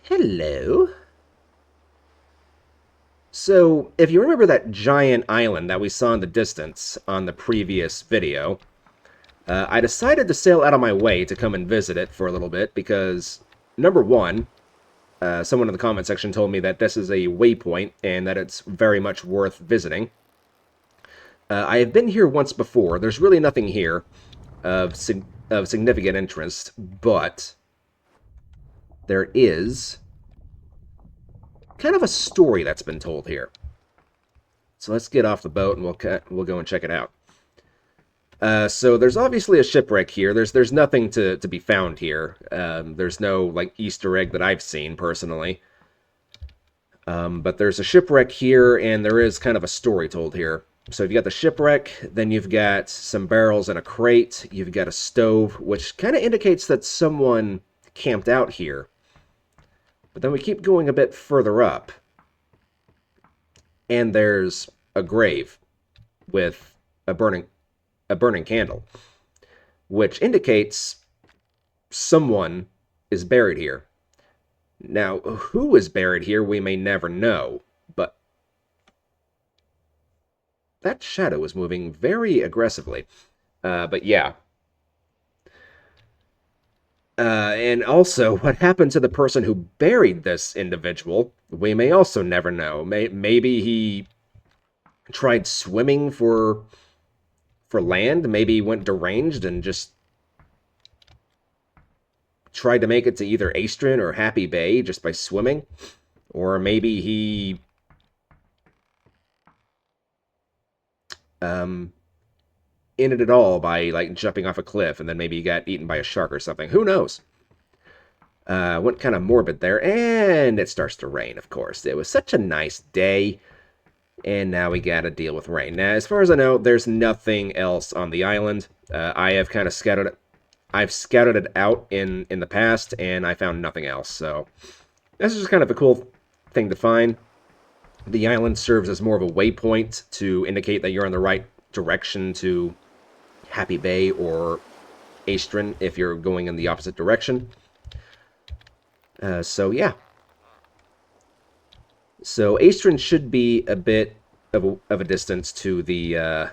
Hello. So, if you remember that giant island that we saw in the distance on the previous video, I decided to sail out of my way to come and visit it for a little bit because, number one, someone in the comment section told me that this is a waypoint and that it's very much worth visiting. I have been here once before. There's really nothing here of significant interest, but there is kind of a story that's been told here. So let's get off the boat and we'll go and check it out. So there's obviously a shipwreck here. There's nothing to be found here. There's no like Easter egg that I've seen personally. But there's a shipwreck here, and there is kind of a story told here. So you've got the shipwreck, then you've got some barrels and a crate. You've got a stove, which kind of indicates that someone camped out here. But then we keep going a bit further up, and there's a grave with a burning candle, which indicates someone is buried here. Now, who is buried here, we may never know, but that shadow is moving very aggressively. But yeah. And also, what happened to the person who buried this individual, we may also never know. Maybe he tried swimming for land. Maybe he went deranged and just tried to make it to either Astron or Happy Bay just by swimming. Or maybe he ended it all by like jumping off a cliff and then maybe he got eaten by a shark or something. Who knows? Went kind of morbid there, and it starts to rain, of course. It was such a nice day, and now we gotta deal with rain. Now, as far as I know, there's nothing else on the island. I have kind of scouted it. I've scouted it out in the past, and I found nothing else. So this is just kind of a cool thing to find. The island serves as more of a waypoint to indicate that you're in the right direction to Happy Bay or Astron if you're going in the opposite direction. So yeah. So Astron should be a bit of a distance to the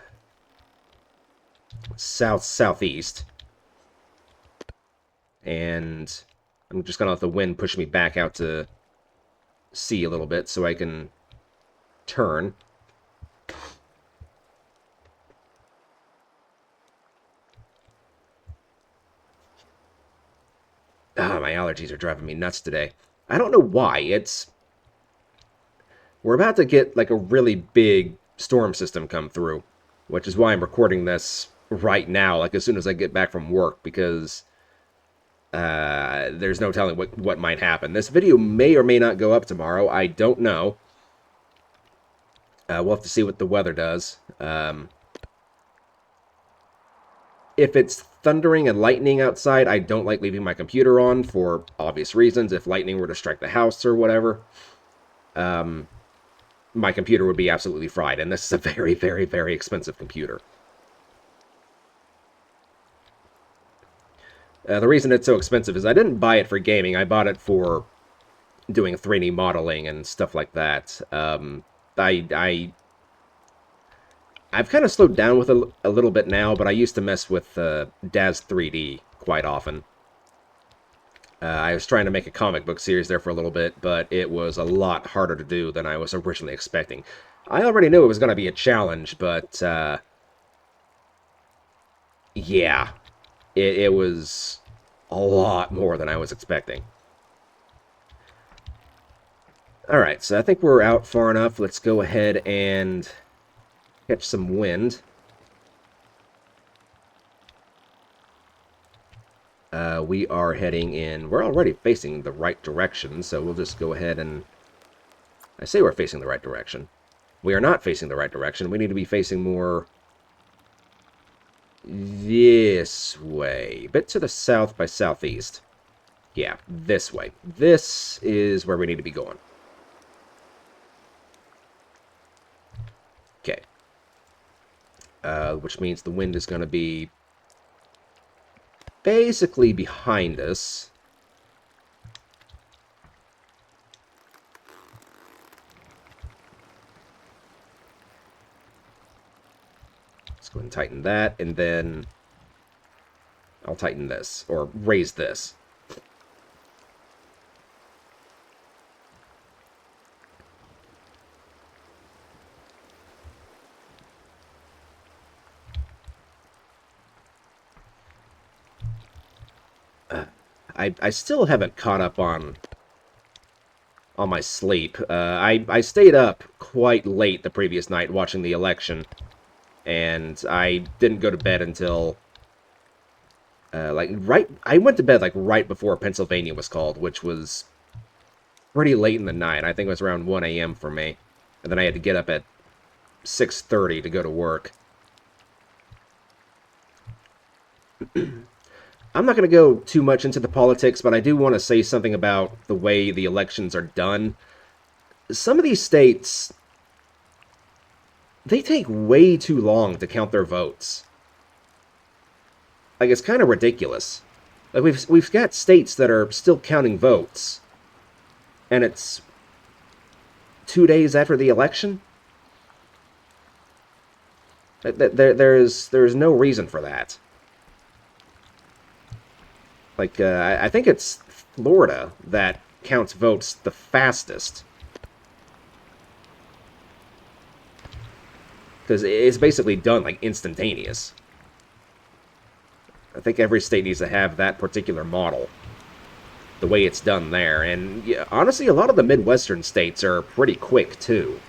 southeast. And I'm just going to let the wind push me back out to sea a little bit so I can turn. My allergies are driving me nuts today. I don't know why. We're about to get like a really big storm system come through, which is why I'm recording this right now, like as soon as I get back from work, because there's no telling what might happen. This video may or may not go up tomorrow. I don't know. We'll have to see what the weather does. If it's thundering and lightning outside, I don't like leaving my computer on for obvious reasons. If lightning were to strike the house or whatever, my computer would be absolutely fried. And this is a very, very, very expensive computer. The reason it's so expensive is I didn't buy it for gaming. I bought it for doing 3D modeling and stuff like that. I've kind of slowed down with a little bit now, but I used to mess with DAZ 3D quite often. I was trying to make a comic book series there for a little bit, but it was a lot harder to do than I was originally expecting. I already knew it was going to be a challenge, but yeah, it was a lot more than I was expecting. Alright, so I think we're out far enough. Let's go ahead and catch some wind. We are heading in. We're already facing the right direction, so we'll just go ahead and... I say we're facing the right direction. We are not facing the right direction. We need to be facing more this way. A bit to the south by southeast. Yeah, this way. This is where we need to be going. Okay. Which means the wind is going to be basically behind us. go ahead and tighten that, and then I'll tighten this, or raise this. I still haven't caught up on my sleep. I stayed up quite late the previous night watching the election, and I didn't go to bed until I went to bed like right before Pennsylvania was called, which was pretty late in the night. I think it was around 1 a.m. for me, and then I had to get up at 6:30 to go to work. I'm not going to go too much into the politics, but I do want to say something about the way the elections are done. Some of these states, they take way too long to count their votes. Like, it's kind of ridiculous. Like, we've got states that are still counting votes, and it's 2 days after the election? There's no reason for that. Like, I think it's Florida that counts votes the fastest. Because it's basically done, like, instantaneous. I think every state needs to have that particular model. The way it's done there. And, yeah, honestly, a lot of the Midwestern states are pretty quick, too.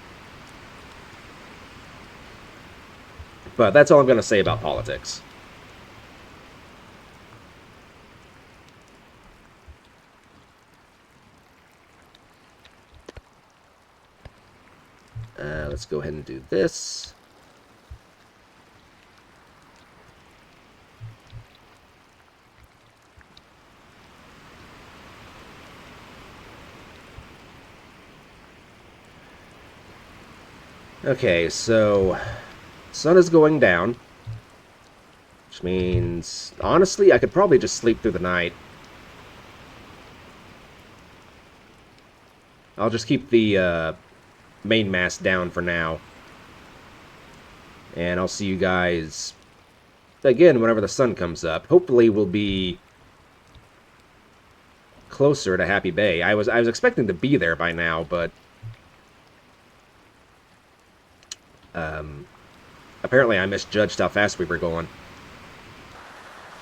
But that's all I'm going to say about politics. Let's go ahead and do this. Okay, so sun is going down, which means, honestly, I could probably just sleep through the night. I'll just keep the main mast down for now. And I'll see you guys again whenever the sun comes up. Hopefully we'll be closer to Happy Bay. I was expecting to be there by now, but apparently I misjudged how fast we were going.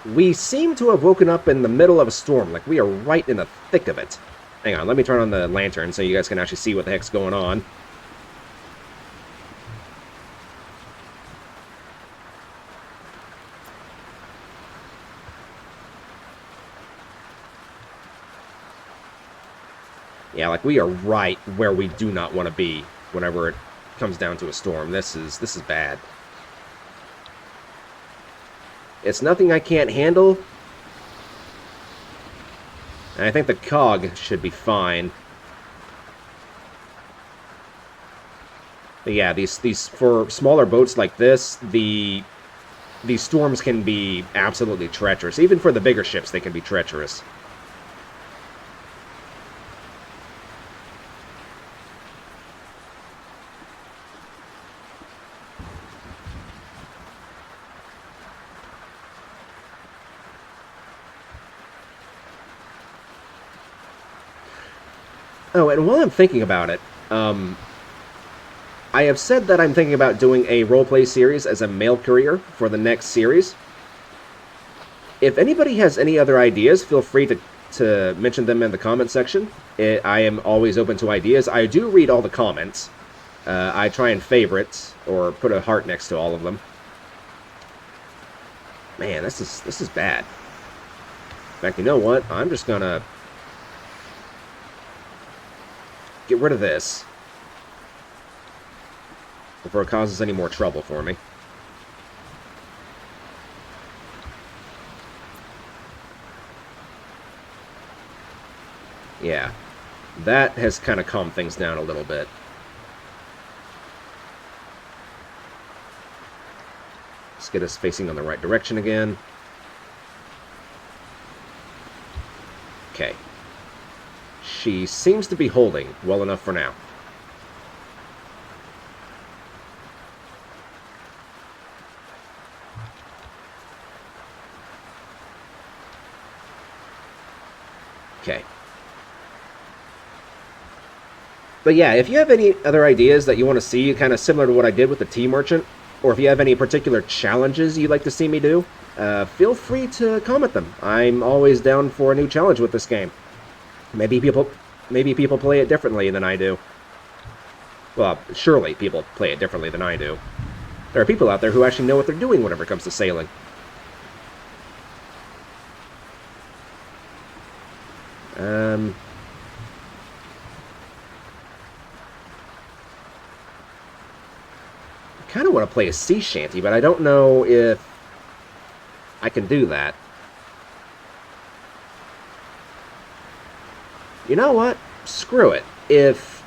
We seem to have woken up in the middle of a storm, like we are right in the thick of it. Hang on, let me turn on the lantern so you guys can actually see what the heck's going on. Yeah, like we are right where we do not want to be whenever it comes down to a storm. This is bad. It's nothing I can't handle. And I think the cog should be fine. But yeah, these for smaller boats like this, these storms can be absolutely treacherous. Even for the bigger ships, they can be treacherous. Oh, and while I'm thinking about it, I have said that I'm thinking about doing a roleplay series as a mail courier for the next series. If anybody has any other ideas, feel free to mention them in the comment section. I am always open to ideas. I do read all the comments. I try and favorite, or put a heart next to all of them. Man, this is bad. In fact, you know what? I'm just gonna get rid of this before it causes any more trouble for me. Yeah, that has kind of calmed things down a little bit. Let's get us facing on the right direction again. Okay. She seems to be holding well enough for now. Okay. But yeah, if you have any other ideas that you want to see, kind of similar to what I did with the T-Merchant, or if you have any particular challenges you'd like to see me do, feel free to comment them. I'm always down for a new challenge with this game. Maybe people play it differently than I do. Well, surely people play it differently than I do. There are people out there who actually know what they're doing whenever it comes to sailing. I kind of want to play a sea shanty, but I don't know if I can do that. You know what? Screw it. If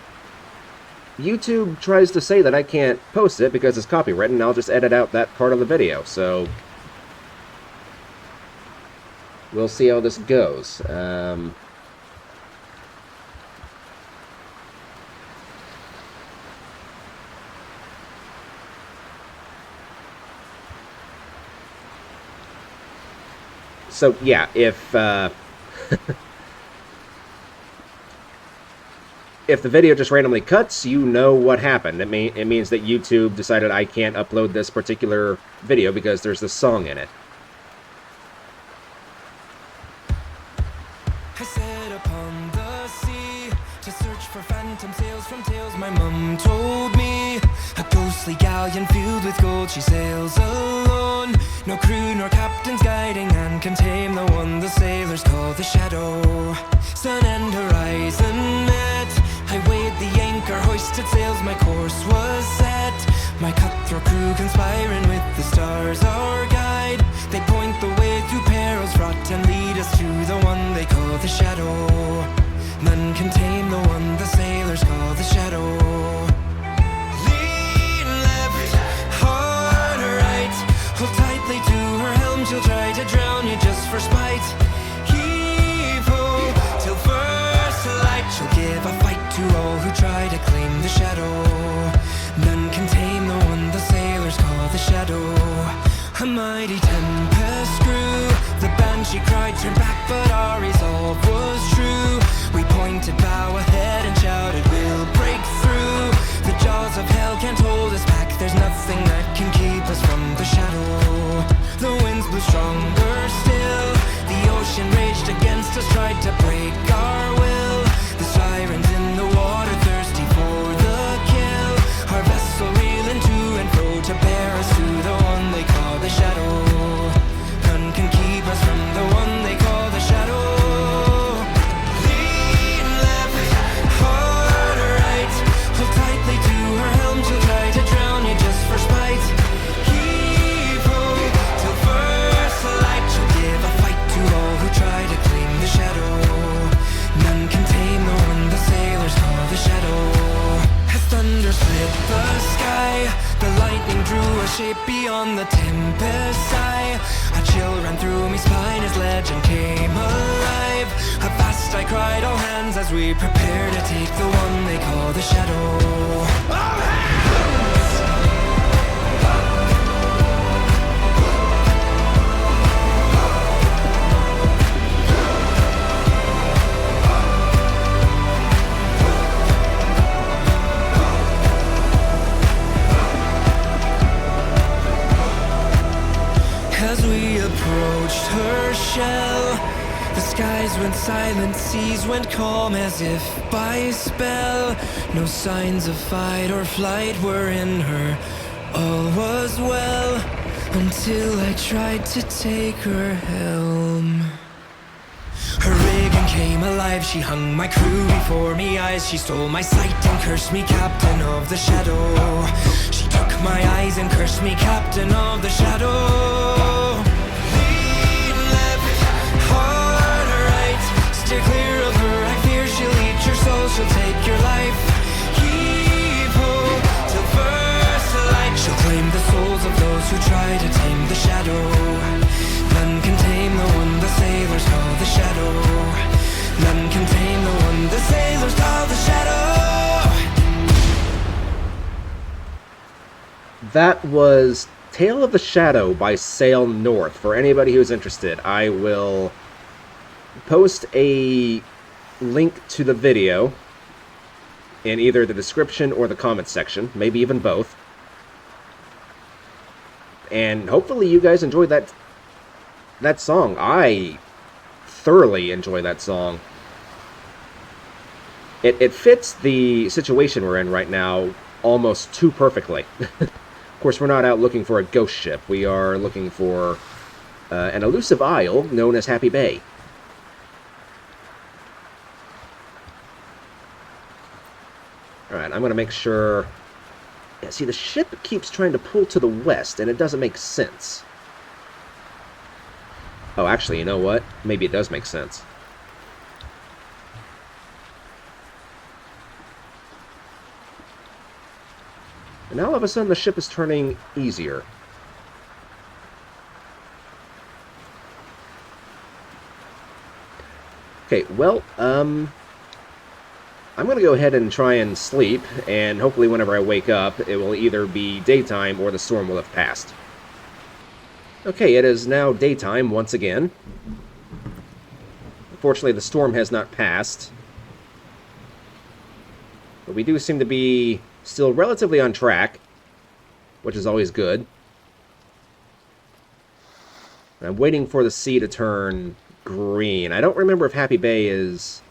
YouTube tries to say that I can't post it because it's copywritten, I'll just edit out that part of the video, so we'll see how this goes. So, yeah, if if the video just randomly cuts, you know what happened. It means that YouTube decided I can't upload this particular video because there's this song in it. I set upon the sea to search for phantom sails from tales my mum told me. A ghostly galleon filled with gold, she sails alone. No crew nor captains guiding, and can tame the one the sailors call the Shadow. Sun and horizon met, I weighed the anchor, hoisted sails, my course was set. My cutthroat crew conspiring with the stars, our guide. They point the way through perils fraught and lead us to the one they call the Shadow. None can tame the one the sailors call the Shadow. Lean left, hard right, hold tightly to her helm, she'll try to drown you just for spite. Heave ho, till first light, she'll give a fight to all who try to claim the Shadow. None can tame the one the sailors call the Shadow. A mighty tempest grew, the banshee cried, turn back, but our resolve was true. We pointed bow ahead and shouted, we'll break through. The jaws of hell can't hold us back, there's nothing that can keep us from the Shadow. The winds blew stronger still, the ocean raged against us, tried to break our will. The sirens in the water, thirsty for the kill. Our vessel reeling to and fro to bear us to the one they call the Shadow. None can keep us from the one they call the Shadow. Lean left, hard right, hold tightly to her helm, she'll try to drown you just for spite. Heave ho, till first light, she'll give a fight to all who try to claim the Shadow. None can tame the one the sailors call the Shadow. As thunder split the sky, the lightning drew a shape beyond the tempest sigh. A chill ran through me spine as legend came alive. A fast I cried, all hands, as we prepare to take the one they call the Shadow. All hands! As we approached her shell, the skies went silent, seas went calm as if by spell. No signs of fight or flight were in her, all was well, until I tried to take her helm. Her rigging came alive, she hung my crew before me eyes. She stole my sight and cursed me captain of the Shadow. She took my eyes and cursed me captain of the Shadow. Lean left, hard right, steer clear of her, I fear she'll eat your soul, she'll take your life. Heave ho, till first light, she'll claim the souls of those who try to tame the Shadow. None can tame the one the sailors call the Shadow. None can tame the one the sailors call the Shadow. That was Tale of the Shadow by Sail North. For anybody who's interested, I will post a link to the video in either the description or the comment section, maybe even both. And hopefully you guys enjoyed that song. I thoroughly enjoy that song. It fits the situation we're in right now almost too perfectly. Of course, we're not out looking for a ghost ship. We are looking for an elusive isle known as Happy Bay. Alright, I'm going to make sure... Yeah, see, the ship keeps trying to pull to the west, and it doesn't make sense. Oh, actually, you know what? Maybe it does make sense. And now all of a sudden the ship is turning easier. Okay, well, I'm going to go ahead and try and sleep, and hopefully whenever I wake up, it will either be daytime or the storm will have passed. Okay, it is now daytime once again. Unfortunately, the storm has not passed. But we do seem to be still relatively on track, which is always good. I'm waiting for the sea to turn green. I don't remember if Happy Bay is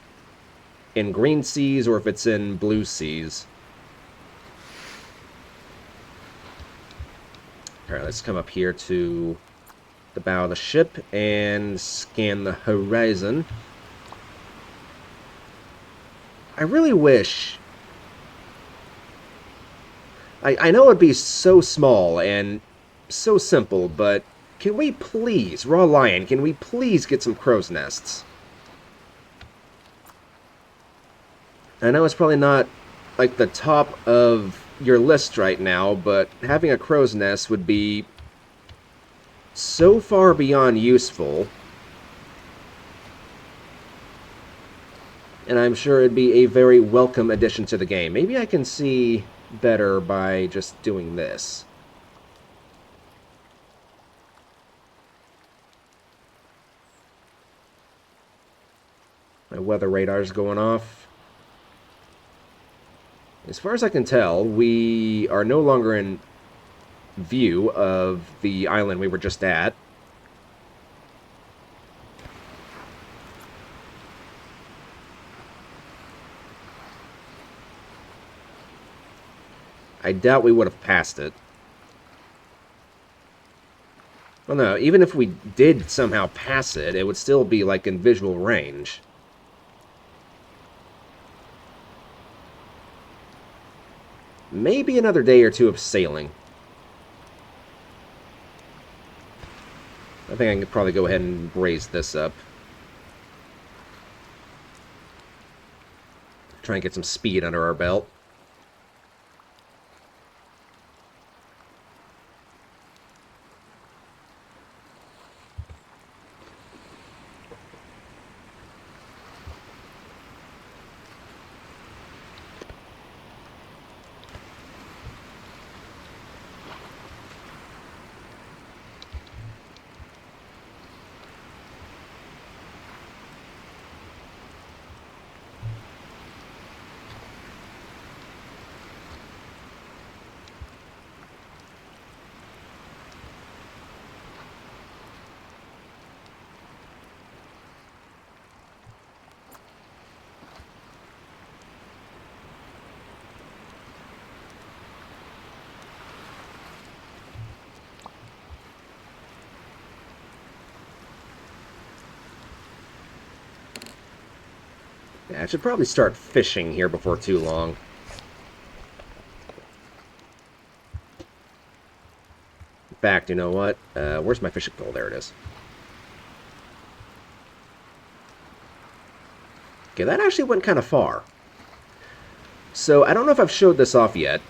in green seas or if it's in blue seas. Alright, let's come up here to the bow of the ship and scan the horizon. I really wish... I know it'd be so small and so simple, but can we please, Raw Lion, can we please get some crow's nests? I know it's probably not, like, the top of your list right now, but having a crow's nest would be so far beyond useful. And I'm sure it'd be a very welcome addition to the game. Maybe I can see better by just doing this. My weather radar's going off. As far as I can tell, we are no longer in view of the island we were just at. I doubt we would have passed it. Well, no, even if we did somehow pass it, it would still be, like, in visual range. Maybe another day or two of sailing. I think I could probably go ahead and raise this up. Try and get some speed under our belt. Yeah, I should probably start fishing here before too long. In fact, you know what? Where's my fishing pole? There it is. Okay, that actually went kind of far. So, I don't know if I've showed this off yet,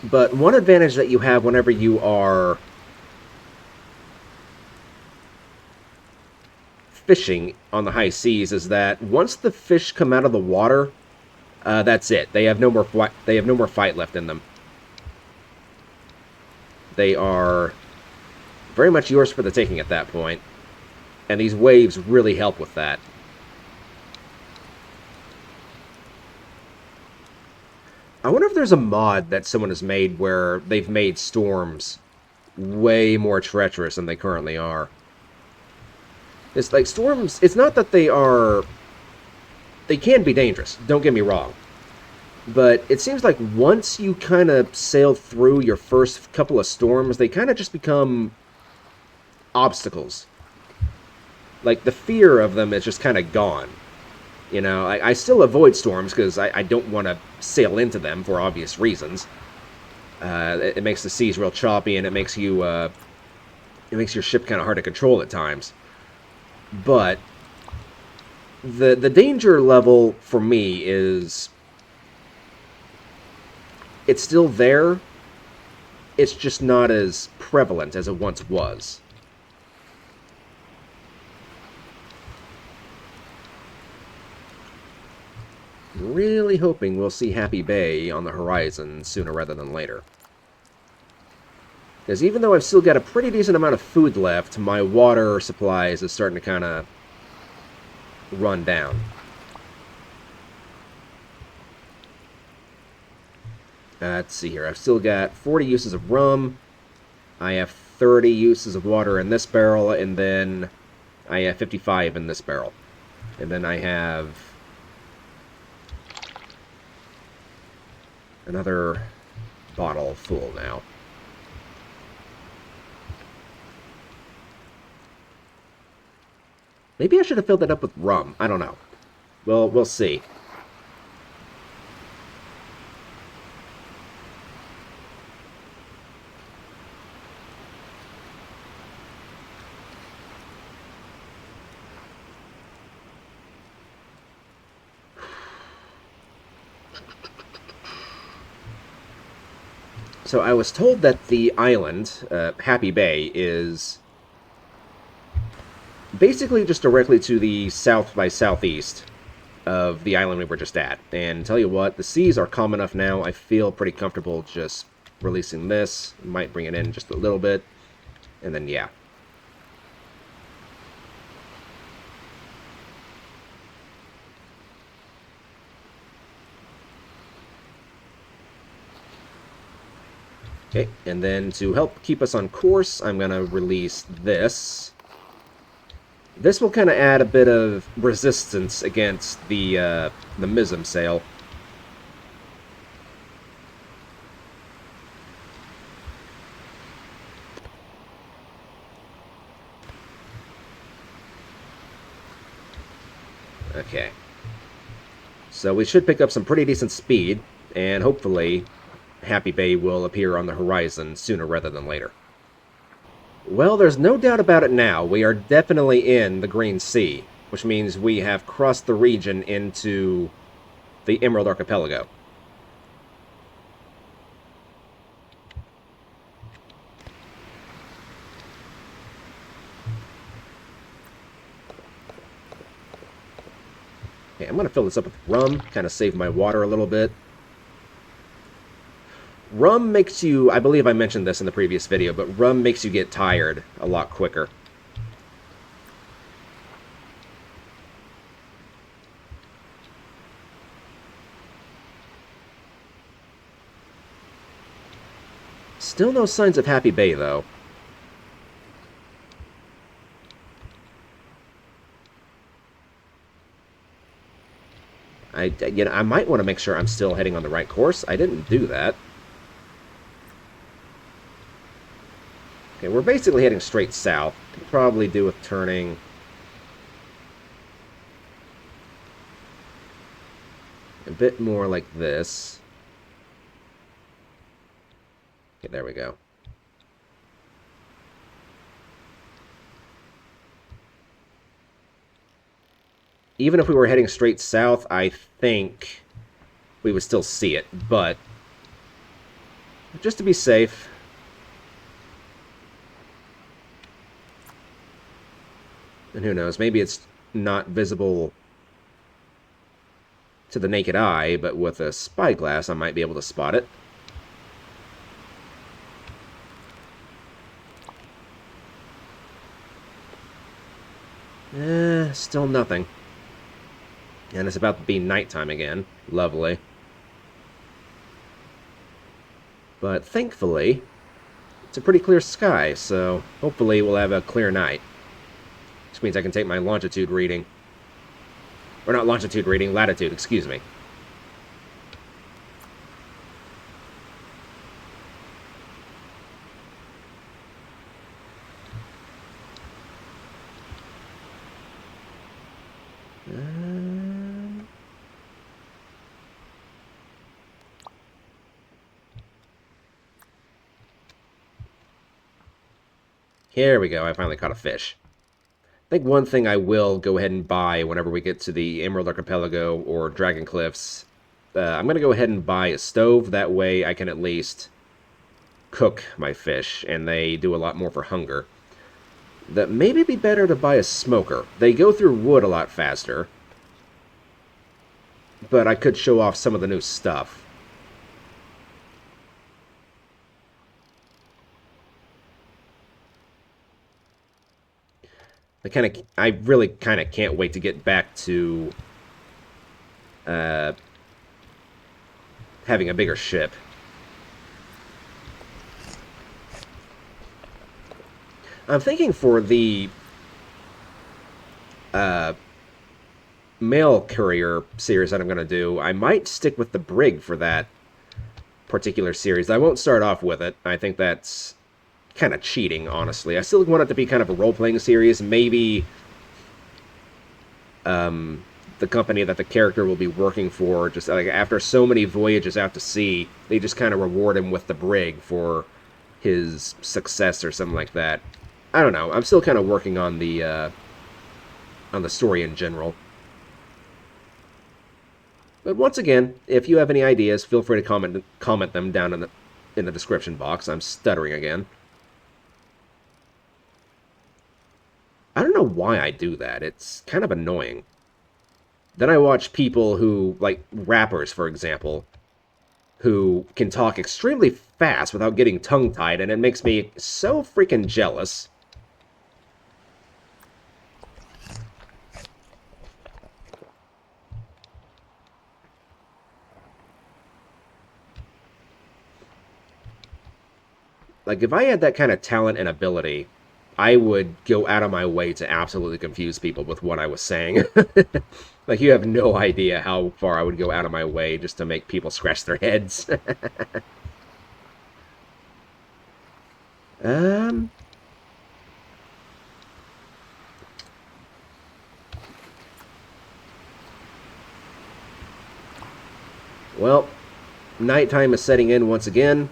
but one advantage that you have whenever you are fishing on the high seas is that once the fish come out of the water, that's it. They have no more fight left in them. They are very much yours for the taking at that point. And these waves really help with that. I wonder if there's a mod that someone has made where they've made storms way more treacherous than they currently are. It's like storms, it's not that they are... They can be dangerous, don't get me wrong. But it seems like once you kind of sail through your first couple of storms, they kind of just become obstacles. Like, the fear of them is just kind of gone. You know, I still avoid storms because I don't want to sail into them for obvious reasons. It makes the seas real choppy, and it makes your ship kind of hard to control at times. But the danger level for me is... It's still there. It's just not as prevalent as it once was. Really hoping we'll see Happy Bay on the horizon sooner rather than later. Because even though I've still got a pretty decent amount of food left, my water supplies is starting to kind of run down. Let's see here. I've still got 40 uses of rum. I have 30 uses of water in this barrel, and then I have 55 in this barrel. And then I have another bottle full now. Maybe I should have filled that up with rum. I don't know. Well, we'll see. So I was told that the island, Happy Bay, is basically just directly to the south by southeast of the island we were just at. And tell you what, the seas are calm enough now. I feel pretty comfortable just releasing this. Might bring it in just a little bit. And then, yeah. Okay, and then to help keep us on course, I'm going to release this. This will kind of add a bit of resistance against the mizzen sail. Okay. So we should pick up some pretty decent speed, and hopefully Happy Bay will appear on the horizon sooner rather than later. Well, there's no doubt about it now. We are definitely in the Green Sea, which means we have crossed the region into the Emerald Archipelago. Okay, I'm going to fill this up with rum, kind of save my water a little bit. Rum makes you, I believe I mentioned this in the previous video, but rum makes you get tired a lot quicker. Still no signs of Happy Bay, though. I might want to make sure I'm still heading on the right course. I didn't do that. Okay, we're basically heading straight south. Could probably do with turning a bit more like this. Okay, there we go. Even if we were heading straight south, I think we would still see it, but just to be safe, and who knows, maybe it's not visible to the naked eye, but with a spyglass I might be able to spot it. Still nothing. And it's about to be nighttime again. Lovely. But thankfully, it's a pretty clear sky, so hopefully we'll have a clear night. Which means I can take my longitude reading. Or not longitude reading, latitude, excuse me. Here we go, I finally caught a fish. I think one thing I will go ahead and buy whenever we get to the Emerald Archipelago or Dragon Cliffs, I'm going to go ahead and buy a stove. That way I can at least cook my fish, and they do a lot more for hunger. That maybe it'd be better to buy a smoker. They go through wood a lot faster, but I could show off some of the new stuff. I really kind of can't wait to get back to having a bigger ship. I'm thinking for the mail courier series that I'm going to do, I might stick with the brig for that particular series. I won't start off with it. I think that's kind of cheating, honestly. I still want it to be kind of a role-playing series. Maybe the company that the character will be working for, just like after so many voyages out to sea, they just kind of reward him with the brig for his success or something like that. I don't know. I'm still kind of working on the story in general. But once again, if you have any ideas, feel free to comment them down in the description box. I'm stuttering again. I don't know why I do that. It's kind of annoying. Then I watch people who, like rappers, for example, who can talk extremely fast without getting tongue-tied, and it makes me so freaking jealous. Like, if I had that kind of talent and ability, I would go out of my way to absolutely confuse people with what I was saying. Like, you have no idea how far I would go out of my way just to make people scratch their heads. Well, nighttime is setting in once again.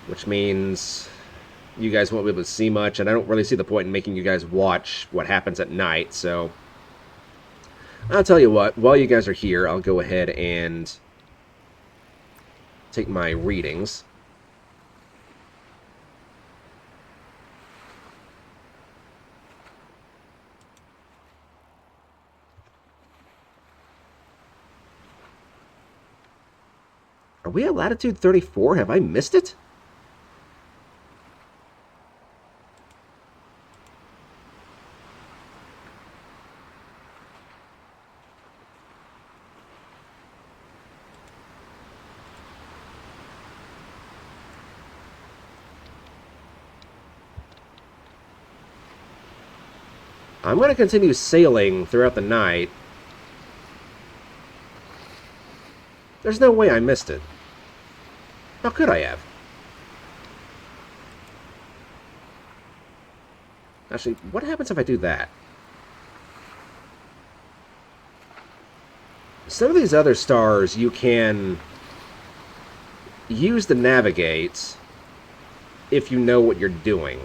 Which means you guys won't be able to see much, and I don't really see the point in making you guys watch what happens at night, so I'll tell you what, while you guys are here, I'll go ahead and take my readings. Are we at latitude 34? Have I missed it? I'm going to continue sailing throughout the night. There's no way I missed it. How could I have? Actually, what happens if I do that? Some of these other stars you can use to navigate if you know what you're doing.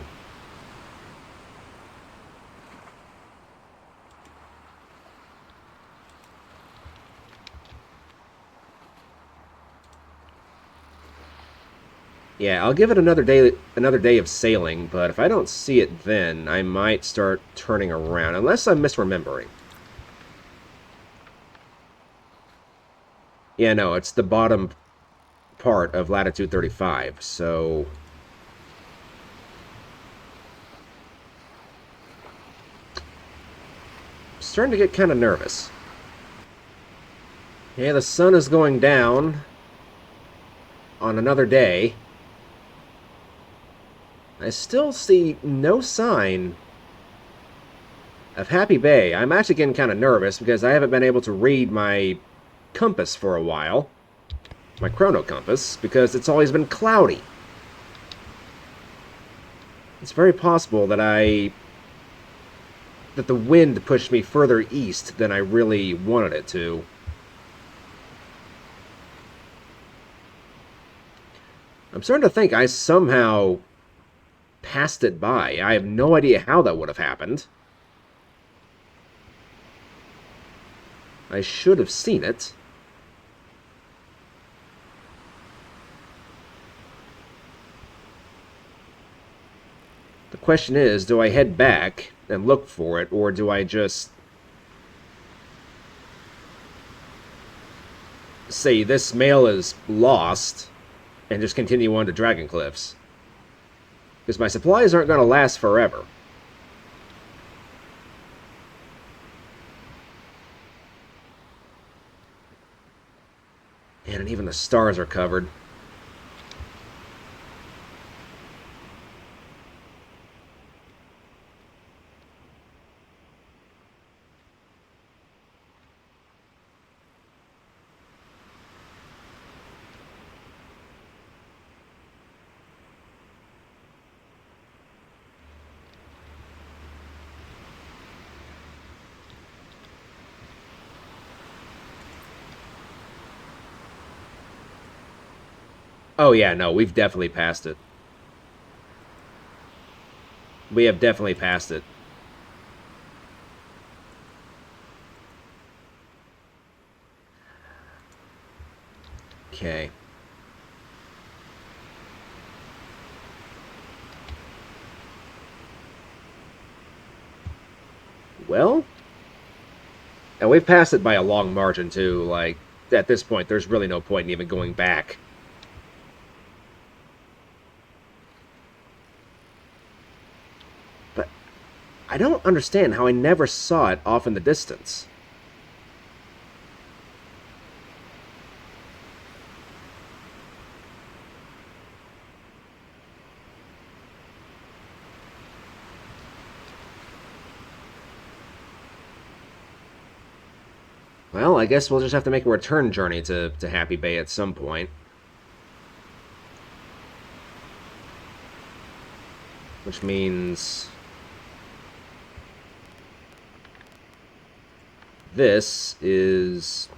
Yeah, I'll give it another day of sailing, but if I don't see it then, I might start turning around, unless I'm misremembering. Yeah, no, it's the bottom part of latitude 35, so starting to get kind of nervous. Yeah, the sun is going down on another day. I still see no sign of Happy Bay. I'm actually getting kind of nervous because I haven't been able to read my compass for a while. My chrono compass, because it's always been cloudy. It's very possible that the wind pushed me further east than I really wanted it to. I'm starting to think I somehow passed it by. I have no idea how that would have happened. I should have seen it. The question is, do I head back and look for it, or do I just say this mail is lost and just continue on to Dragon Cliffs? Because my supplies aren't going to last forever. And even the stars are covered. Oh yeah, no, we've definitely passed it. We have definitely passed it. Okay. Well, and we've passed it by a long margin too. Like, at this point, there's really no point in even going back. But I don't understand how I never saw it off in the distance. Well, I guess we'll just have to make a return journey to Happy Bay at some point. Which means this is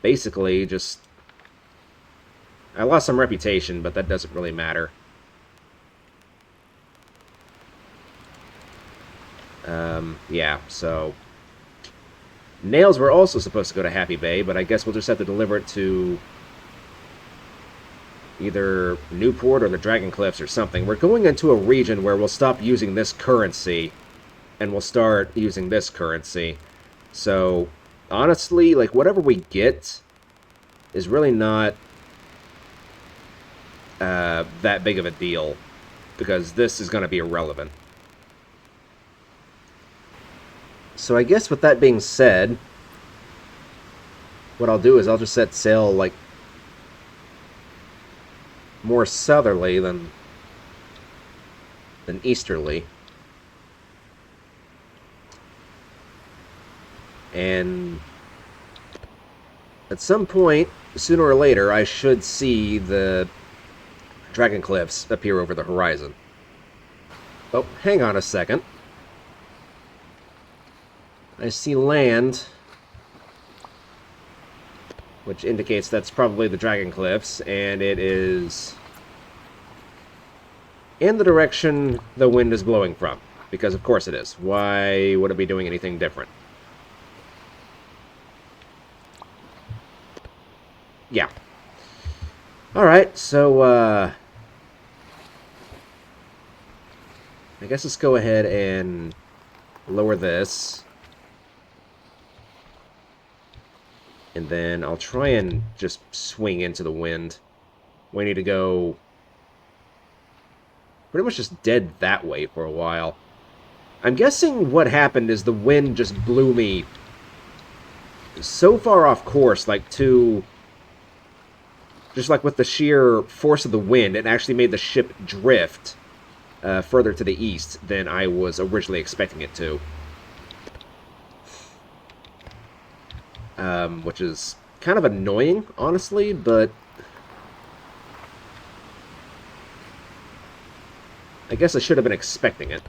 basically just... I lost some reputation, but that doesn't really matter. Yeah, so... Nails were also supposed to go to Happy Bay, but I guess we'll just have to deliver it to either Newport or the Dragon Cliffs or something. We're going into a region where we'll stop using this currency, and we'll start using this currency. So, honestly, like, whatever we get is really not that big of a deal, because this is going to be irrelevant. So I guess with that being said, what I'll do is I'll just set sail, like, more southerly than easterly. And at some point, sooner or later, I should see the Dragon Cliffs appear over the horizon. Oh, hang on a second. I see land, which indicates that's probably the Dragon Cliffs, and it is in the direction the wind is blowing from, because of course it is. Why would it be doing anything different? Yeah. Alright, so, I guess let's go ahead and lower this. And then I'll try and just swing into the wind. We need to go pretty much just dead that way for a while. I'm guessing what happened is the wind just blew me so far off course, like to... Just like with the sheer force of the wind, it actually made the ship drift further to the east than I was originally expecting it to. Which is kind of annoying, honestly, but I guess I should have been expecting it.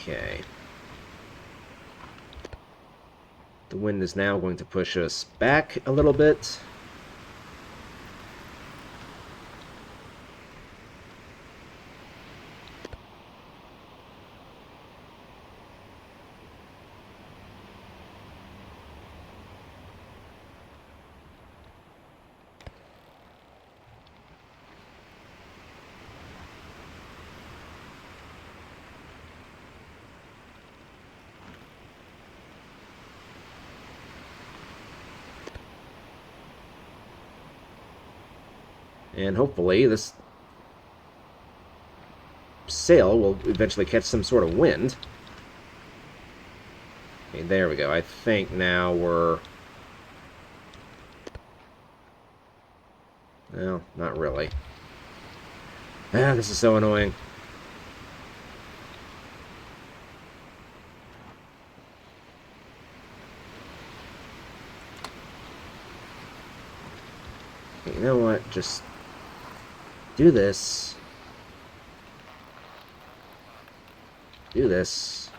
Okay. The wind is now going to push us back a little bit. And hopefully this sail will eventually catch some sort of wind. Okay, there we go. I think now we're... Well, not really. Ah, this is so annoying. Okay, you know what? Just do this. Do this.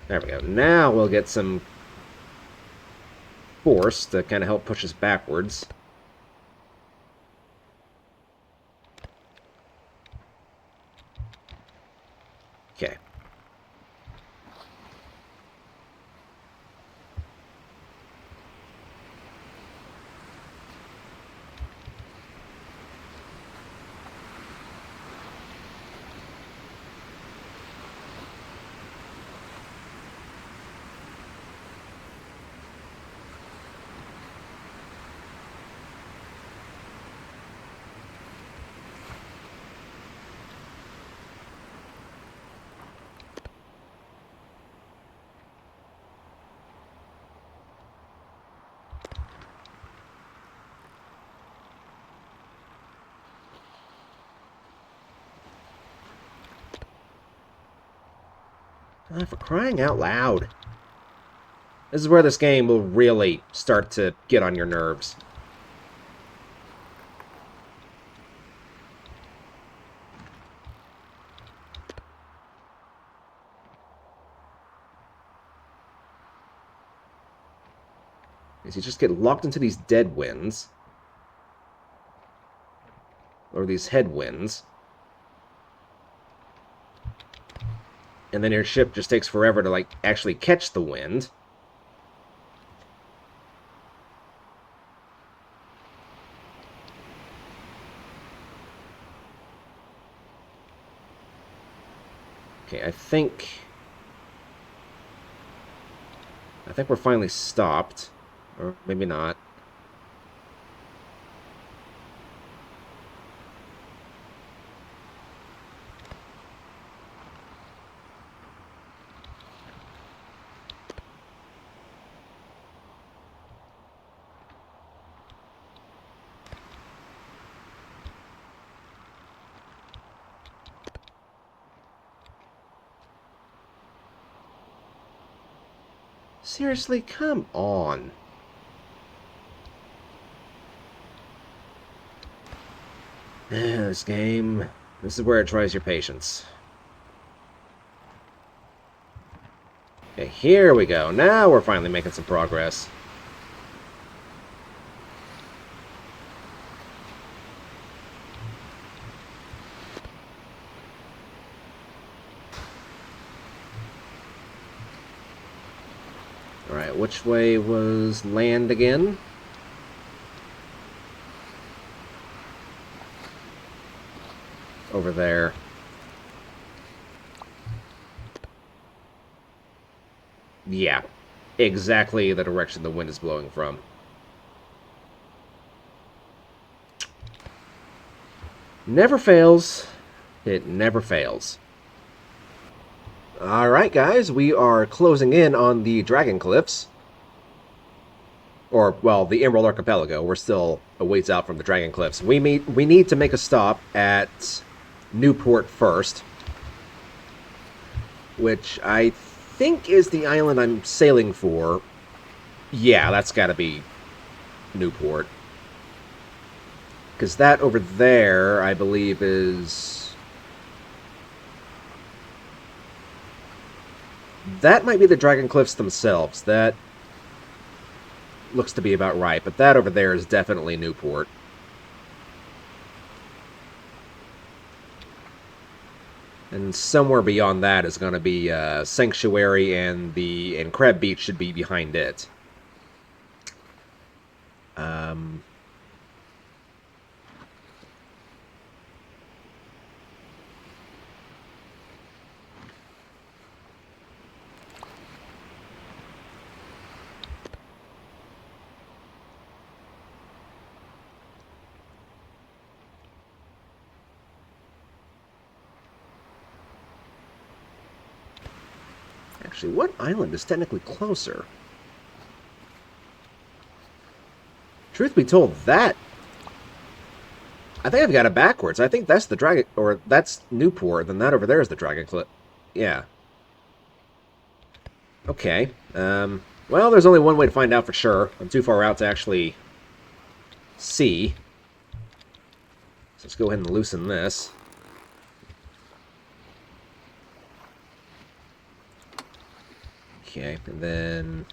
There we go. Now we'll get some force to kind of help push us backwards. Okay. For crying out loud. This is where this game will really start to get on your nerves. Is you just get locked into these dead winds. Or these headwinds. And then your ship just takes forever to, like, actually catch the wind. Okay, I think we're finally stopped. Or maybe not. Seriously, come on. This game, this is where it tries your patience. Okay, here we go. Now we're finally making some progress. Alright, which way was land again? Over there. Yeah, exactly the direction the wind is blowing from. Never fails. It never fails. Alright guys, we are closing in on the Dragon Cliffs. Or, well, the Emerald Archipelago. We're still a ways out from the Dragon Cliffs. We need to make a stop at Newport first. Which I think is the island I'm sailing for. Yeah, that's gotta be Newport. Because that over there, I believe, is... That might be the Dragon Cliffs themselves. That looks to be about right. But that over there is definitely Newport. And somewhere beyond that is going to be Sanctuary, and Crab Beach should be behind it. Actually, what island is technically closer? Truth be told, that... I think I've got it backwards. I think that's the Dragon... Or that's Newport, then that over there is the Dragon Cliff. Yeah. Okay. Well, there's only one way to find out for sure. I'm too far out to actually see. So let's go ahead and loosen this. Okay, and then...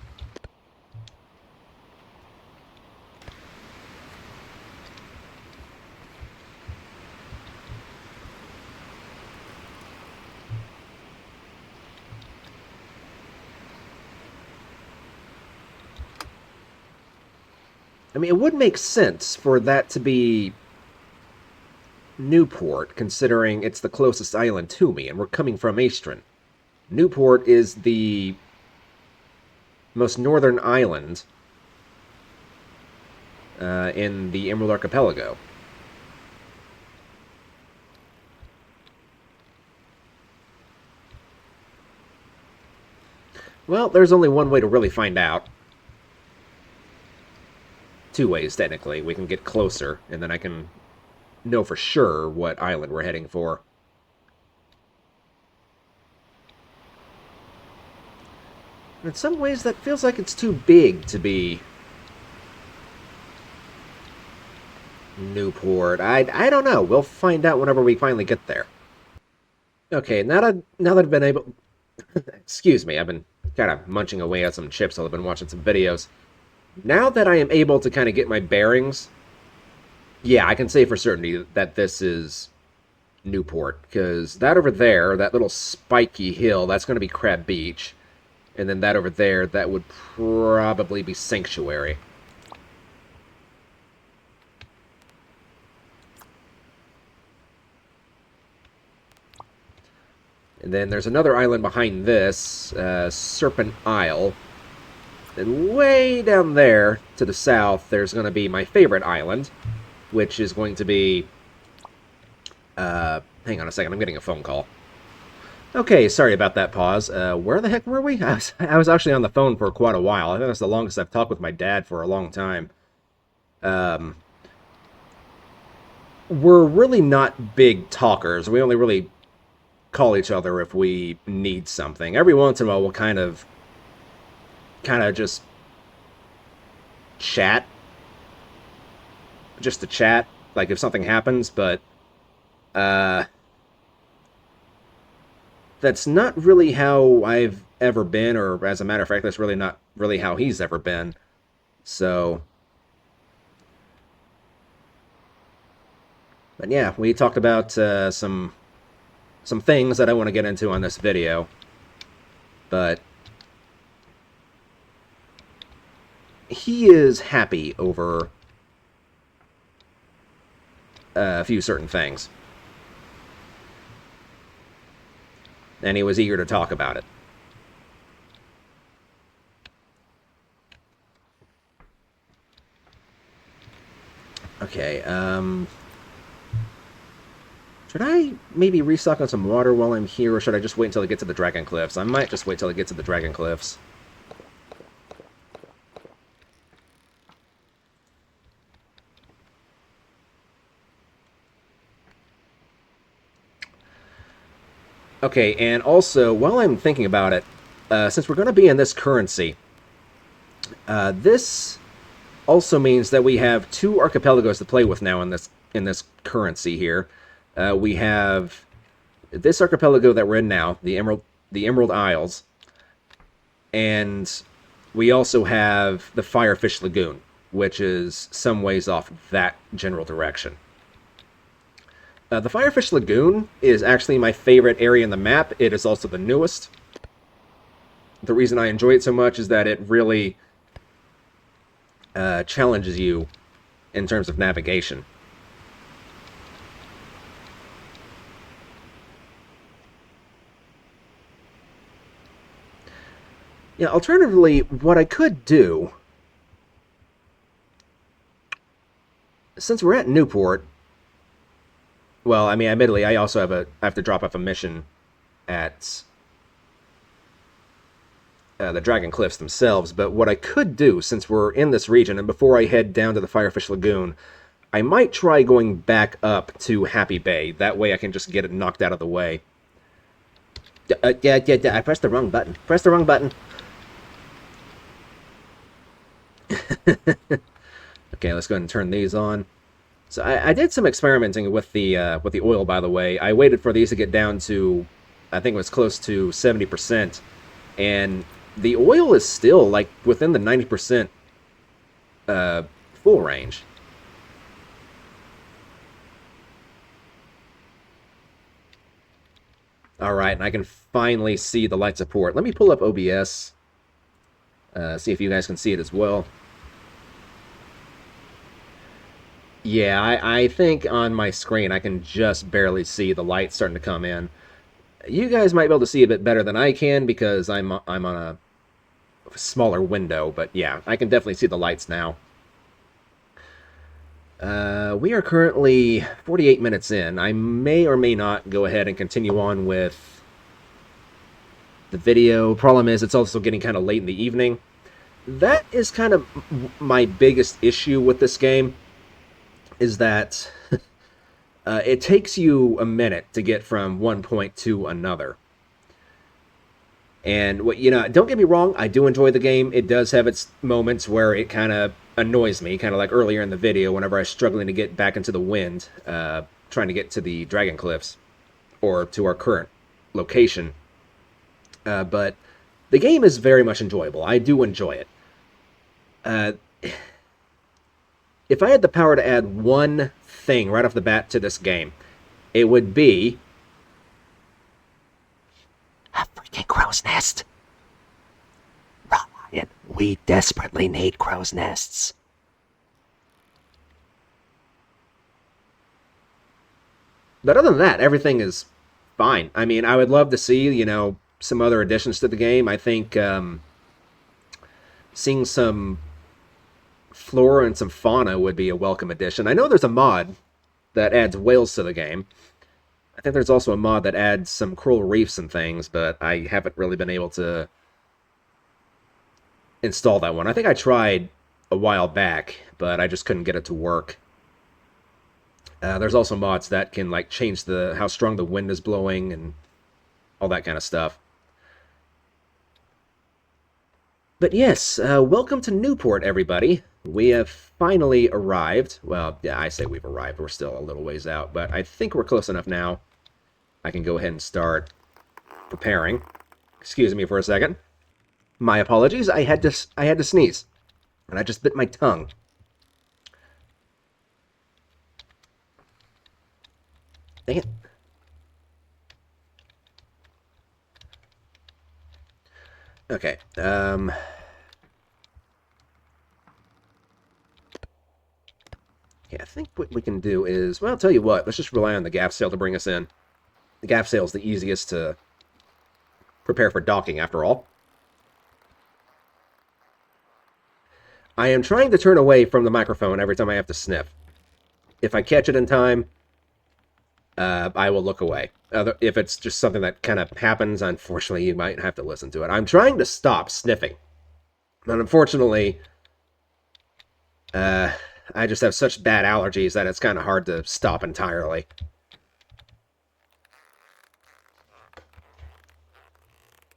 I mean, it would make sense for that to be Newport, considering it's the closest island to me, and we're coming from Aestrin. Newport is the most northern island in the Emerald Archipelago. Well, there's only one way to really find out. Two ways, technically. We can get closer, and then I can know for sure what island we're heading for. In some ways, that feels like it's too big to be Newport. I don't know. We'll find out whenever we finally get there. Okay, now that I've been able... Excuse me, I've been kind of munching away at some chips while I've been watching some videos. Now that I am able to kind of get my bearings, yeah, I can say for certainty that this is Newport. Because that over there, that little spiky hill, that's going to be Crab Beach. And then that over there, that would probably be Sanctuary. And then there's another island behind this, Serpent Isle. And way down there, to the south, there's going to be my favorite island, which is going to be... hang on a second, I'm getting a phone call. Okay, sorry about that pause. Where the heck were we? I was actually on the phone for quite a while. I think that's the longest I've talked with my dad for a long time. We're really not big talkers. We only really call each other if we need something. Every once in a while, we'll kind of just chat. Just to chat. like if something happens, but that's not really how I've ever been, or as a matter of fact, that's really not really how he's ever been. So, but yeah, we talked about some things that I want to get into on this video, but he is happy over a few certain things, and he was eager to talk about it. Okay, should I maybe restock on some water while I'm here, or should I just wait until I get to the Dragon Cliffs? I might just wait till I get to the Dragon Cliffs. Okay, and also, while I'm thinking about it, since we're going to be in this currency, this also means that we have two archipelagos to play with now in this currency here. We have this archipelago that we're in now, the Emerald Isles, and we also have the Firefish Lagoon, which is some ways off that general direction. The Firefish Lagoon is actually my favorite area in the map. It is also the newest. The reason I enjoy it so much is that it really challenges you in terms of navigation. Yeah, alternatively, what I could do, since we're at Newport, well, I mean, admittedly, I also have to drop off a mission at the Dragon Cliffs themselves, but what I could do, since we're in this region, and before I head down to the Firefish Lagoon, I might try going back up to Happy Bay. That way I can just get it knocked out of the way. Yeah, I pressed the wrong button. Press the wrong button. Okay, let's go ahead and turn these on. So I did some experimenting with the oil, by the way. I waited for these to get down to, I think it was close to 70%, and the oil is still like within the 90% full range. All right, and I can finally see the light support. Let me pull up OBS, see if you guys can see it as well. Yeah, I think on my screen I can just barely see the light starting to come in. You guys might be able to see a bit better than I can because I'm on a smaller window, but yeah, I can definitely see the lights now. We are currently 48 minutes in. I may or may not go ahead and continue on with the video. Problem is, it's also getting kind of late in the evening. That is kind of my biggest issue with this game, is that it takes you a minute to get from one point to another. And, don't get me wrong, I do enjoy the game. It does have its moments where it kind of annoys me, kind of like earlier in the video whenever I was struggling to get back into the wind, trying to get to the Dragon Cliffs, or to our current location. But the game is very much enjoyable. I do enjoy it. If I had the power to add one thing right off the bat to this game, it would be a freaking crow's nest. Ryan, we desperately need crow's nests. But other than that, everything is fine. I mean, I would love to see, some other additions to the game. I think seeing some flora and some fauna would be a welcome addition. I know there's a mod that adds whales to the game. I think there's also a mod that adds some coral reefs and things, but I haven't really been able to install that one. I think I tried a while back, but I just couldn't get it to work. There's also mods that can change how strong the wind is blowing and all that kind of stuff. But yes, welcome to Newport, everybody. We have finally arrived. Well, yeah, I say we've arrived. We're still a little ways out, but I think we're close enough now. I can go ahead and start preparing. Excuse me for a second. My apologies. I had to sneeze, and I just bit my tongue. Dang it. Okay. Yeah, I think what we can do is, well, I'll tell you what, let's just rely on the gaff sail to bring us in. The gaff sail is the easiest to prepare for docking, after all. I am trying to turn away from the microphone every time I have to sniff. If I catch it in time, I will look away. If it's just something that kind of happens, unfortunately, you might have to listen to it. I'm trying to stop sniffing. But unfortunately, I just have such bad allergies that it's kind of hard to stop entirely.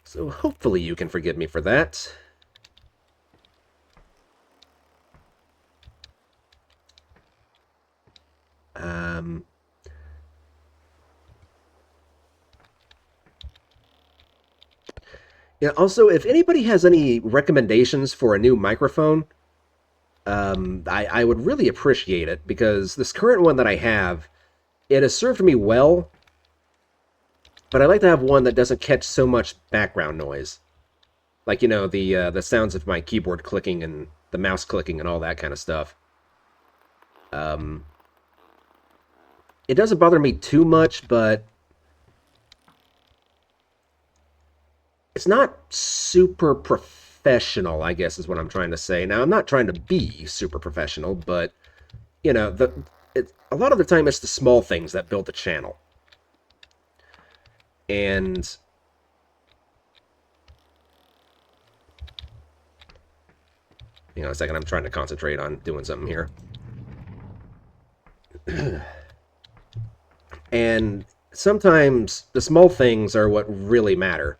So hopefully you can forgive me for that. Yeah, also, if anybody has any recommendations for a new microphone, I would really appreciate it, because this current one that I have, it has served me well, but I like to have one that doesn't catch so much background noise. Like, you know, the sounds of my keyboard clicking and the mouse clicking and all that kind of stuff. It doesn't bother me too much, but it's not super professional, I guess is what I'm trying to say. Now, I'm not trying to be super professional, but, you know, a lot of the time it's the small things that build the channel. And hang on a second, I'm trying to concentrate on doing something here. And sometimes the small things are what really matter.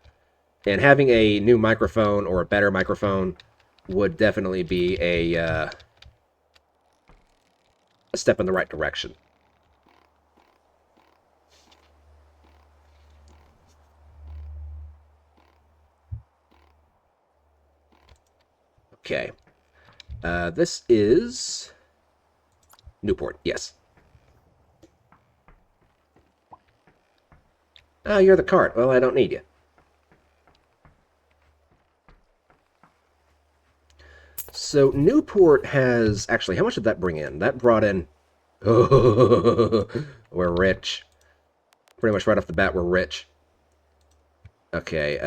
And having a new microphone or a better microphone would definitely be a step in the right direction. Okay. This is Newport, yes. Oh, you're the cart. Well, I don't need you. So Newport has... Actually, how much did that bring in? That brought in... Oh, we're rich. Pretty much right off the bat, we're rich. Okay,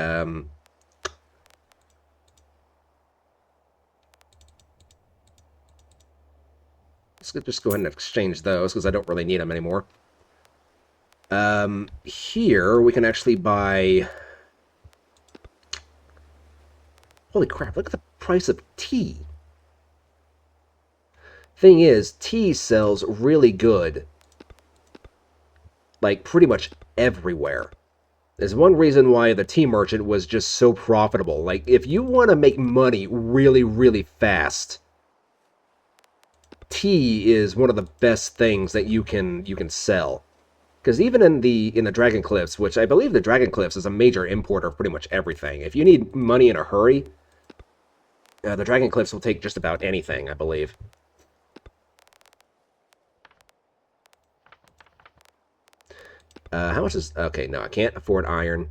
let's just go ahead and exchange those, because I don't really need them anymore. Here, we can actually buy... Holy crap, look at the price of tea. Thing is, tea sells really good. Like, pretty much everywhere. There's one reason why the tea merchant was just so profitable. Like, if you want to make money really, really fast, tea is one of the best things that you can sell. Because even in the Dragon Cliffs, which I believe the Dragon Cliffs is a major importer of pretty much everything. If you need money in a hurry, the Dragon Cliffs will take just about anything, I believe. How much is... Okay, no, I can't afford iron.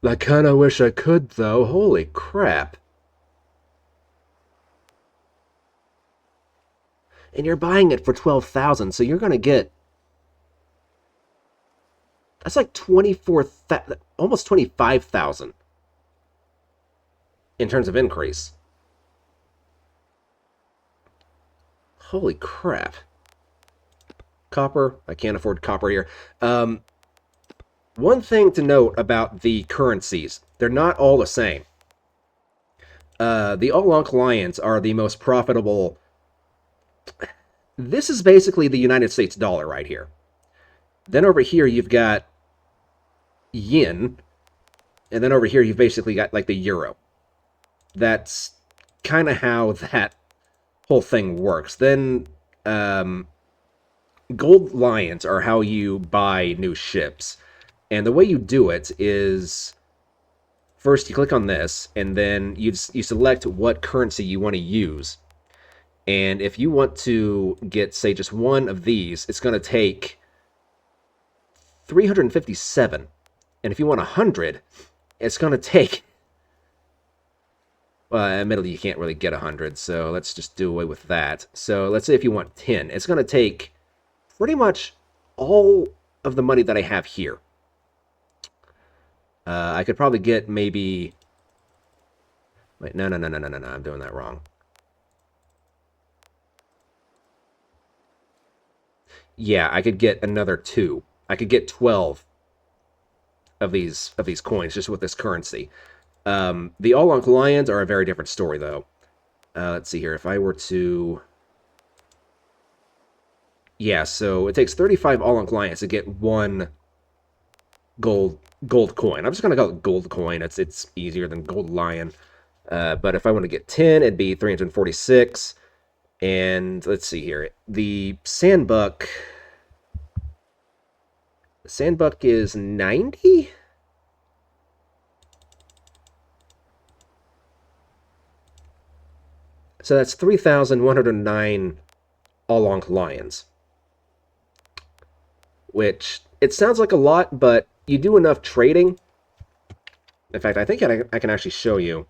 I kinda wish I could, though. Holy crap. And you're buying it for 12,000, so you're gonna get... That's like 24,000... Almost 25,000. In terms of increase. Holy crap. Copper. I can't afford copper here. One thing to note about the currencies. They're not all the same. The All-Onk Lions are the most profitable. This is basically the United States dollar right here. Then over here you've got yen. And then over here you've basically got like the euro. That's kind of how that whole thing works. Then, gold lions are how you buy new ships. And the way you do it is, first you click on this, and then you select what currency you want to use. And if you want to get, say, just one of these, it's going to take 357. And if you want 100, it's going to take... Well, admittedly, you can't really get 100, so let's just do away with that. So let's say if you want 10, it's going to take pretty much all of the money that I have here. I could probably get maybe... Wait, no, I'm doing that wrong. Yeah, I could get another 2. I could get 12 of these coins just with this currency. The All-Onk Lions are a very different story, though. Let's see here. If I were to... Yeah, so it takes 35 All-Onk Lions to get one gold coin. I'm just going to call it gold coin. It's easier than gold lion. But if I want to get 10, it'd be 346. And let's see here. The sandbuck... The sandbuck is 90? So that's 3,109 All-Onk Lions. Which, it sounds like a lot, but you do enough trading. In fact, I think I can actually show you.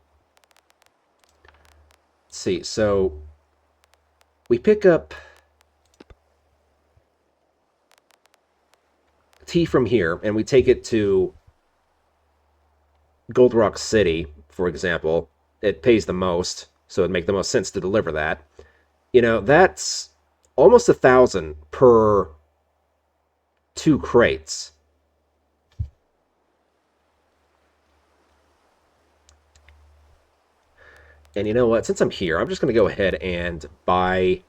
Let's see, so we pick up tea from here, and we take it to Gold Rock City, for example. It pays the most, so it'd make the most sense to deliver that. You know, that's almost 1,000 per 2 crates. And you know what? Since I'm here, I'm just going to go ahead and buy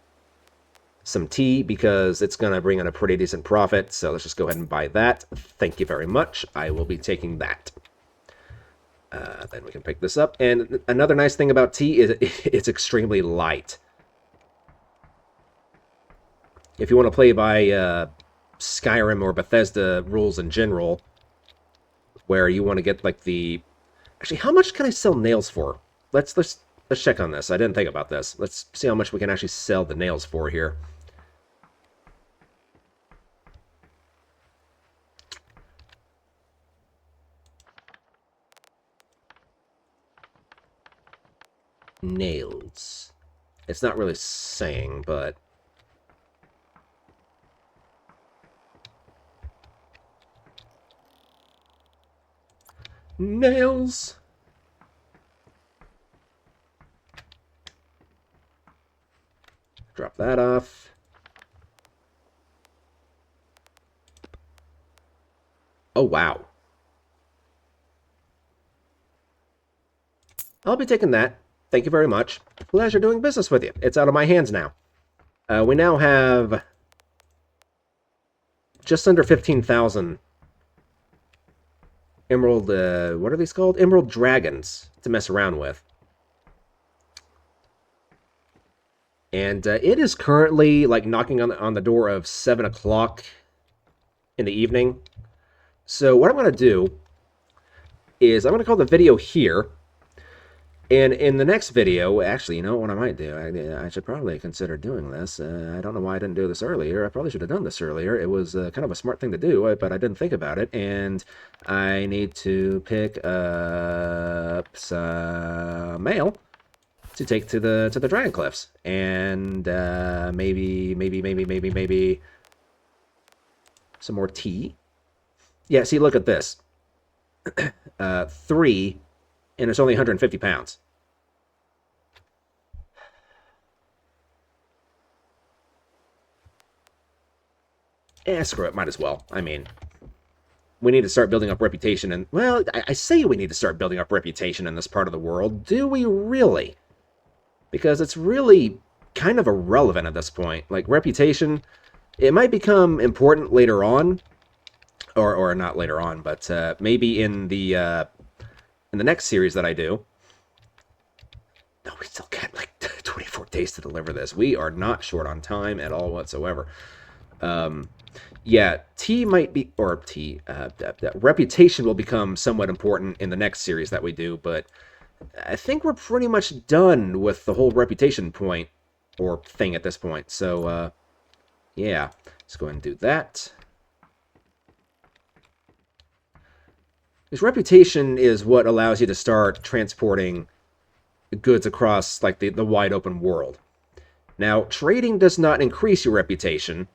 some tea because it's going to bring in a pretty decent profit. So let's just go ahead and buy that. Thank you very much. I will be taking that. Then we can pick this up. And another nice thing about tea is it's extremely light. If you want to play by Skyrim or Bethesda rules in general, where you want to get like the... Actually, how much can I sell nails for? Let's check on this. I didn't think about this. Let's see how much we can actually sell the nails for here. Nails. It's not really saying, but... Nails! Drop that off. Oh, wow. I'll be taking that. Thank you very much. Pleasure doing business with you. It's out of my hands now. We now have just under 15,000 emerald, what are these called? Emerald dragons to mess around with. And it is currently like knocking on the door of 7 o'clock in the evening. So what I'm going to do is I'm going to call the video here. And in the next video, actually, you know what I might do? I should probably consider doing this. I don't know why I didn't do this earlier. I probably should have done this earlier. It was kind of a smart thing to do, but I didn't think about it. And I need to pick up some mail to take to the Dragon Cliffs. And maybe some more tea. Yeah, see, look at this. 3... and it's only 150 pounds. Screw it, might as well. I mean, we need to start building up reputation, and, well, I say we need to start building up reputation in this part of the world. Do we really? Because it's really kind of irrelevant at this point. Like, reputation, it might become important later on, or not later on, but maybe in the next series that I do. No, we still got like 24 days to deliver this. We are not short on time at all whatsoever. Yeah, T might be, or T, reputation will become somewhat important in the next series that we do, but I think we're pretty much done with the whole reputation point, or thing at this point. So, yeah, let's go ahead and do that. Because reputation is what allows you to start transporting goods across, like, the wide open world. Now, trading does not increase your reputation.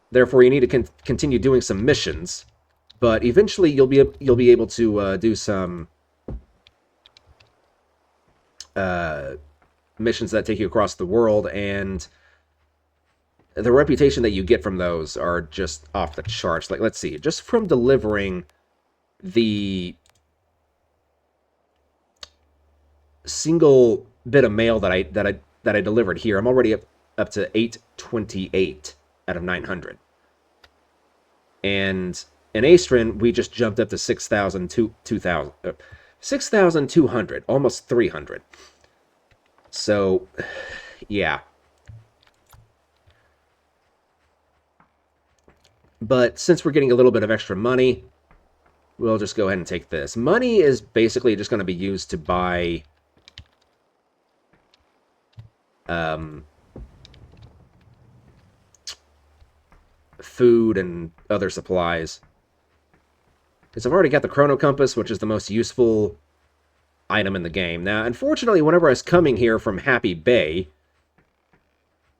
Therefore, you need to continue doing some missions, but eventually you'll be able to do some missions that take you across the world, and the reputation that you get from those are just off the charts. Like, let's see, just from delivering the single bit of mail that I delivered here, I'm already up to 828 out of 900. And in Astron, we just jumped up to 6,200, almost 300. So, yeah. But since we're getting a little bit of extra money, we'll just go ahead and take this. Money is basically just going to be used to buy food and other supplies. Because I've already got the chrono compass, which is the most useful item in the game. Now, unfortunately, whenever I was coming here from Happy Bay,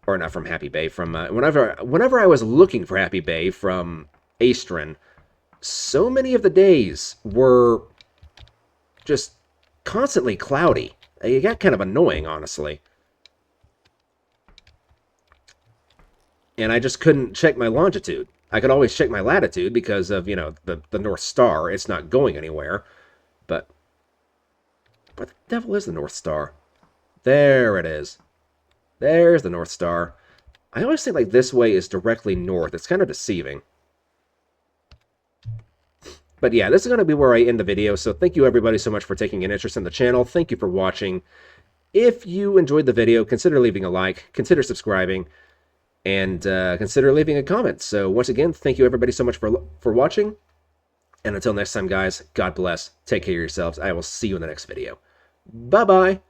or not from Happy Bay, from whenever I was looking for Happy Bay from Astron, so many of the days were just constantly cloudy. It got kind of annoying, honestly. And I just couldn't check my longitude. I could always check my latitude because of, you know, the North Star. It's not going anywhere. But where the devil is the North Star? There it is. There's the North Star. I always think like this way is directly north. It's kind of deceiving. But yeah, this is going to be where I end the video. So thank you everybody so much for taking an interest in the channel. Thank you for watching. If you enjoyed the video, consider leaving a like, consider subscribing, and consider leaving a comment. So once again, thank you everybody so much for watching. And until next time, guys, God bless. Take care of yourselves. I will see you in the next video. Bye-bye.